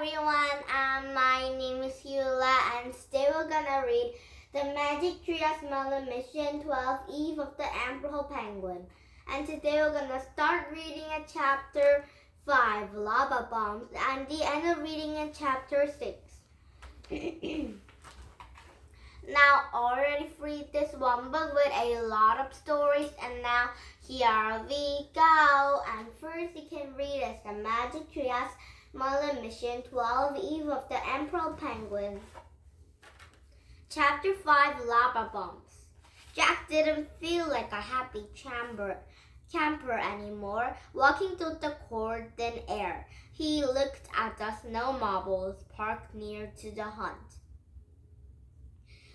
everyone, my name is Hula and today we're gonna read The Magic Tree of Merlin Mission 12 Eve of the Emperor Penguin. And today we're gonna start reading at chapter 5, Lava Bombs, and the end of reading at chapter 6. Now already read this one book with a lot of stories, and now here we go. And first you can read as The Magic Tree of Merlin Mission 12 Eve of the Emperor Penguin. Chapter 5, Lava Bombs. Jack didn't feel like a happy camper anymore, walking through the cold thin air. He looked at the snow marbles parked near to the hunt.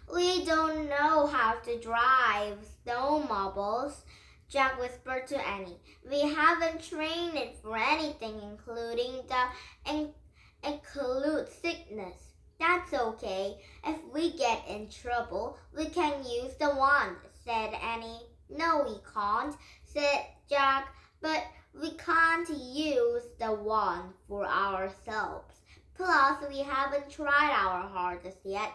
"We don't know how to drive snow marbles," Jack whispered to Annie. "We haven't trained it for anything, including include sickness." "That's okay. If we get in trouble, we can use the wand," said Annie. "No, we can't," said Jack. "But we can't use the wand for ourselves. Plus, we haven't tried our hardest yet."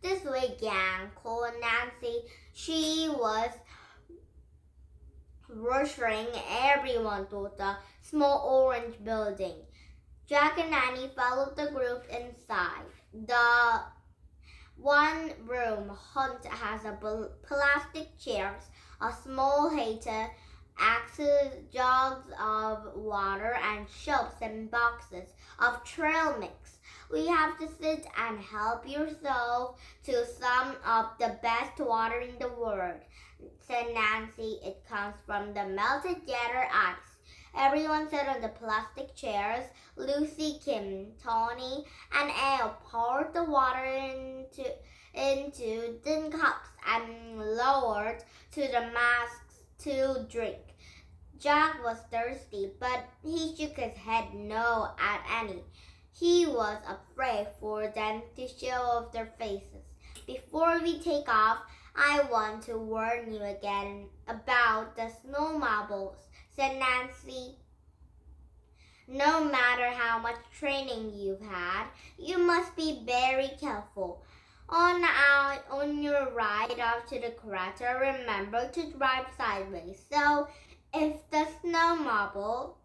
"This way, gang," called Nancy. She was rushing everyone to the small orange building. Jack and Annie followed the group inside. The one-room hut has plastic chairs, a small heater, axes, jugs of water, and shelves and boxes of trail mix. "We have to sit and help yourself to some of the best water in the world," said Nancy. "It comes from the melted gather ice." Everyone sat on the plastic chairs. Lucy, Kim, Tony, and Ale poured the water into thin cups and lowered to the masks to drink. Jack was thirsty, but he shook his head no at Annie. He was afraid for them to show off their faces. "Before we take off, I want to warn you again about the snow marbles," said Nancy. "No matter how much training you've had, you must be very careful. On your ride up to the crater, remember to drive sideways, so if the snow marble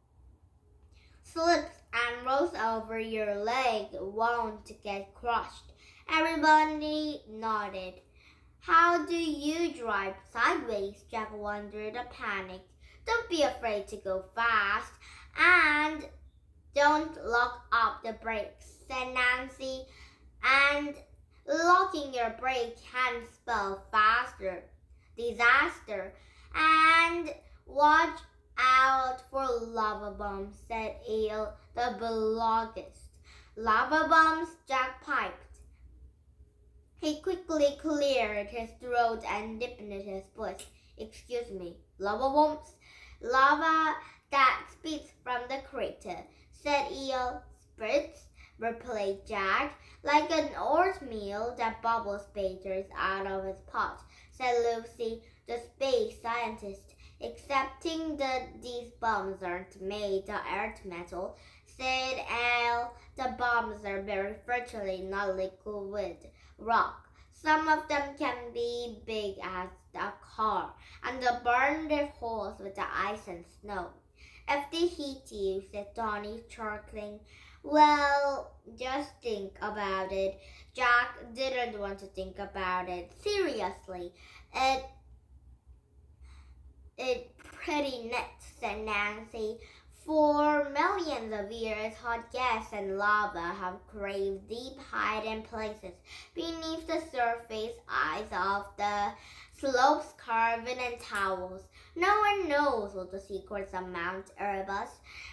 slips and rolls over, your leg won't get crushed." Everybody nodded. "How do you drive sideways?" Jack wondered, panicked. "Don't be afraid to go fast, and don't lock up the brakes," said Nancy. "And locking your brake can spell faster disaster. And watch out for lava bombs," said Ale, the biologist. "Lava bombs?" Jack piped. He quickly cleared his throat and deepened his voice. "Excuse me, lava bombs?" "Lava that spits from the crater," said Ale. "Spits?" replied Jack. "Like an oatmeal that bubbles spatters out of his pot," said Lucy, the space scientist. "Excepting that these bombs aren't made of earth metal," said Ale. "The bombs are very virtually not liquid rock. Some of them can be big as a car, and they burn their holes with the ice and snow." "If they heat you," said Tony, chuckling. "Well, just think about it." Jack didn't want to think about it seriously. It's pretty neat," said Nancy. "For millions of years, hot gas and lava have craved deep hiding places beneath the surface ice of the slopes carved in towels. No one knows all the secrets of Mount Erebus."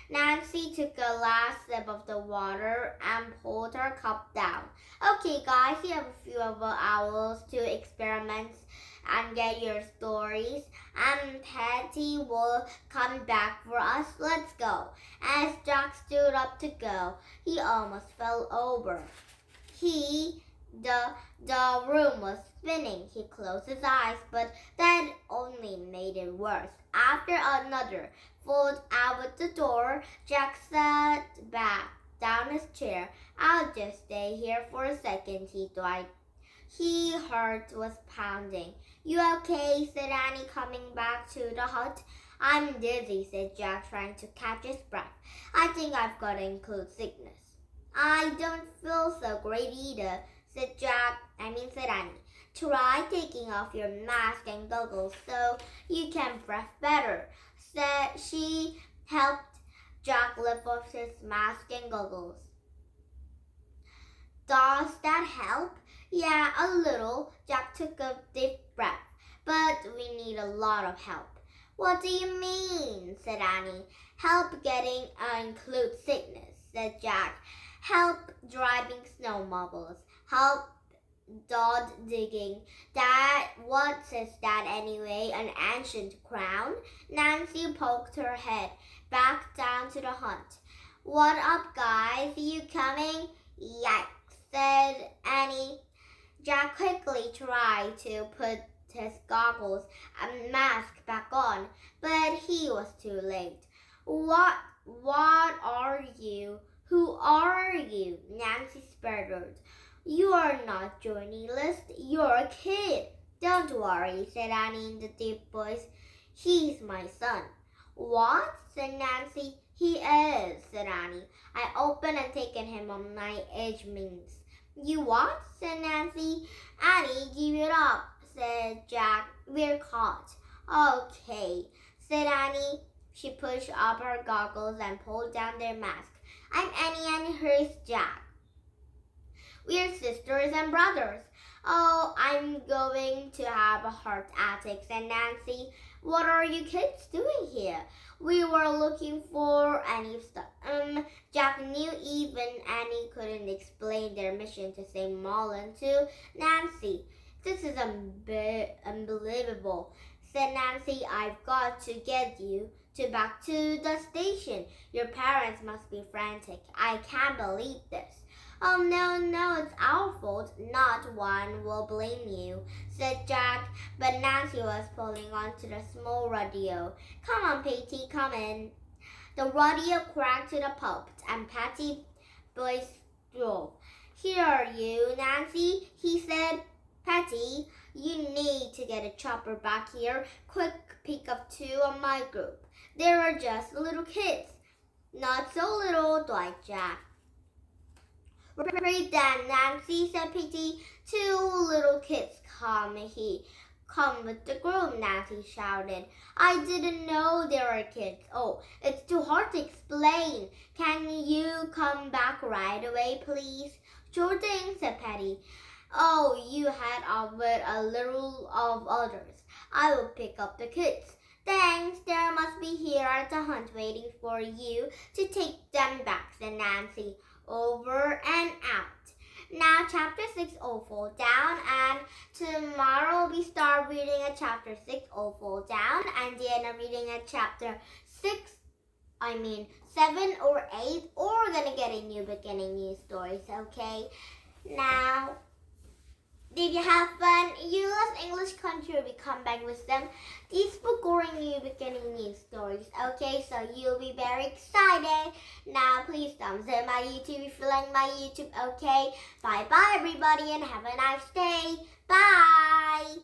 Nancy took a last sip of the water and pulled her cup down. "Okay, guys, you have a few hours to experiment and get your stories, and Patty will come back for us. Let's go." As Jack stood up to go, he almost fell over. The room was spinning. He closed his eyes, but that only made it worse. After another foot out the door, Jack sat back down his chair. I'll just stay here for a second, he cried. His heart was pounding. You okay? Said Annie, coming back to the hut. I'm dizzy, said Jack, trying to catch his breath. I think I've got to include sickness. I don't feel so great either, said Annie. Try taking off your mask and goggles so you can breathe better. She helped Jack lift off his mask and goggles. Does that help? Yeah, a little. Jack took a deep breath. But we need a lot of help. What do you mean? Said Annie. Help getting include sickness, said Jack. Help driving snowmobiles. Help dog digging. What is that anyway? An ancient crown? Nancy poked her head back down to the hunt. What up, guys? You coming? Yikes, said Annie. Jack quickly tried to put his goggles and mask back on, but he was too late. What are you? Who are you? Nancy sputtered. You are not joining list. You're a kid. Don't worry, said Annie in the deep voice. He's my son. What? Said Nancy. He is, said Annie. I opened and taken him on my age means. You what? Said Nancy. Annie, give it up, said Jack. We're caught. Okay, said Annie. She pushed up her goggles and pulled down their mask. I'm Annie and here's Jack. We're sisters and brothers. Oh, I'm going to have a heart attack, said Nancy. What are you kids doing here? We were looking for Annie's stuff. Jack knew even Annie couldn't explain their mission to save Merlin to Nancy. This is unbelievable, said Nancy. I've got to get you back to the station. Your parents must be frantic. I can't believe this. Oh, no, it's our fault. Not one will blame you, said Jack, but Nancy was pulling onto the small radio. Come on, Patty, come in. The radio cracked to the pulp, and Patty voice drove. Here are you, Nancy, he said. Patty, you need to get a chopper back here. Quick, pick up 2 of my group. They are just little kids. Not so little, cried Jack. Right then, Nancy, said Patty. 2 little kids come with the group, Nancy shouted. I didn't know there were kids. Oh, it's too hard to explain. Can you come back right away, please? Sure thing, said Patty. Oh, you head off with a little of others. I will pick up the kids. Thanks, there must be here at the hunt waiting for you to take them back, said Nancy. Over and out. Now chapter 6 will fall down, and tomorrow we start reading at chapter 6 will fall down, and then I'm reading at chapter 7 or 8, or we're gonna get a new beginning, new stories, okay? Now, did you have fun? You lost English country, we come back with them. These book or new beginning new stories. Okay, so you'll be very excited. Now please thumbs up my YouTube if you like my YouTube, okay? Bye bye everybody and have a nice day. Bye!